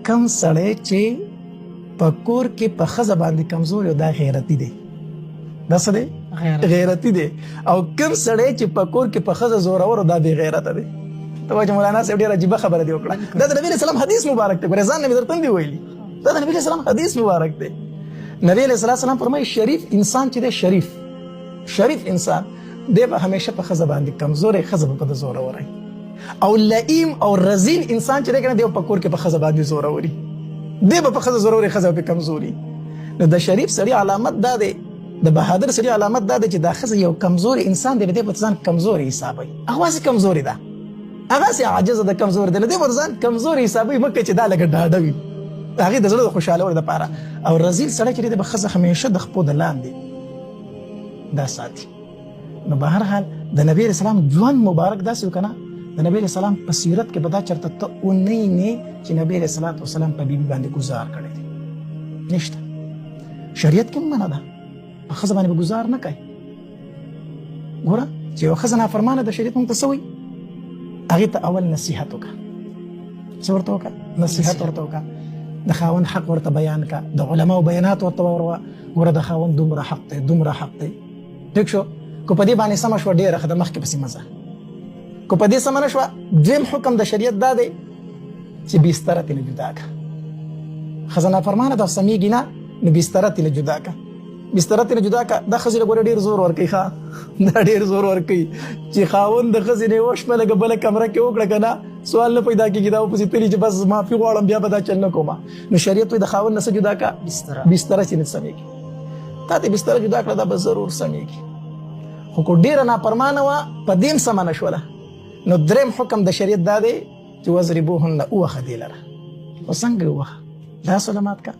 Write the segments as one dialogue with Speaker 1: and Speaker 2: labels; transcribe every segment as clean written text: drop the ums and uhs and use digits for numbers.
Speaker 1: کم سړی چې په کور کې په ښځه باندې کمزور دا غیرتي دی. دا څه دی؟ غیرتي دی. او کم سړی چې په کور کې په ښځه زورور دا بې غیرته دی. ته وایې چې مولانا صاحب ډېره عجیبه خبره دې وکړه. دا د نبي علیه السلام حدیث مبارک دی. ګورې ځان نه مې درته هم دي ویلي. دا د نبي علیه السلام حدیث مبارک دی. نبی علیه السلام فرمایي شریف انسان چې دی شریف انسان دی به همیشه په ښځه باندې کمزوری، ښځه به په ده زوروری. او لئیم او رزیل انسان چې دی که نه دی په کور کې په ښځه باندې زوروري. دی به په ښځه زوروري، ښځه به په کمزوري. نو د شریف سړي علامت دا دی، د بهادر سړي علامت دا دی چې دا ښځه یو کمزوري انسان دی، دی به ځان کمزوري حسابوي. هغه هسې کمزوري ده، هغه هسې عاجزه ده، کمزوري ده، دی به ځان کمزوري حسابوي. مه کوې چې دا لږه ډاډه وي د هغې د زړه د خوشحالولو دپاره. او رزیل سړی چې دی د به ښځه همیشه د خپو د لاندې دا ساتي. نو به هر حال د نبي علیه السلام ژوند مبارک داسې و که نه، د نبی علیه السلام په سیرت کې به دا چېرته ته اونۍ نه چې نبی علیه السلام په بیبي باندې ګزار کړی دی، نشته. شریعت کې هم منع ده په ښځه باندې به ګزار نه کوي. ګوره چې یوه ښځه نافرمانه د شریعت موږ ته څه وایي، هغې ته اول نصیحت وکړه. څه ورته وکړه؟ نصیحت ورته وکړه. د خاوند حق ورته بیان کړه، د علماو بیانات ورته واوروه. ګوره د خاوند دومره حق دی، دومره حق دی. ټیک شو؟ که په دې باندې سمه شوه ډېره ښه ده، مخکې پسې مه ځه. که په دې سمه نه شوه، دویم حکم د شریعت دا دی چې بستره ترې جدا کړه. ښځه نافرمانه ده، سمیږي نه، نو بستره ترې جدا کړه. بستره ترې جدا کړه. دا ښځې له ګوره ډېر زور ورکوي. ښه دا ډېر زور ورکوي چې خاوند د ښځې نه یوه شپه لږه بله کمره کې وکړه که نه، سوال نه پیدا کېږي. دا ورپسې تلي چې بس معافي غواړم، بیا به دا چل نه کومه. نو شریعت وایي د خاوند نه څه جدا کړه؟ بستره چې نه سمیږي. تا ته بستره جدا کړه، دا به ضرور سمیږي. خو که ډېره نافرمانه وه، په دې هم سمه نه شوله، نو دریم حکم د شریعت دا دی چې وضربوهن، ووهه دې لره. خو څنګه ووهه؟ لاس وله مات کړه،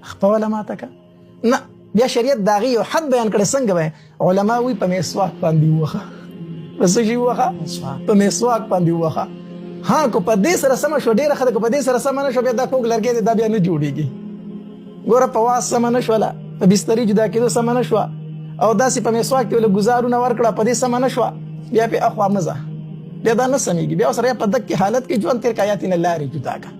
Speaker 1: خپه وله ماته کړه؟ نه، بیا شریعت د هغې یو حد بیان کړی. څنګه به علما وایي په مسواک باندې ووهه. په څه شي ووهه؟ په مسواک باندې ووهه. ها که په دې سره سمه شوه ډېره ښه ده، که په دې سره سمه نه شوه بیا دا کوږ لرګی دی، دا بیا نه جوړېږي. ګوره په واس سمه نه شوله، په بسترې جدا کېدو سمه نه شوه، او داسې په مسواک کې ولې ګزارونه ورکړه، په دې سمه نه شوه، بیا پې اخوا مه ځه، بیا دا نه سمیږي. بیا ورسره په دک کې حالت کې ژوند تېر کړه، یا ترې نه لارې جدا کړه.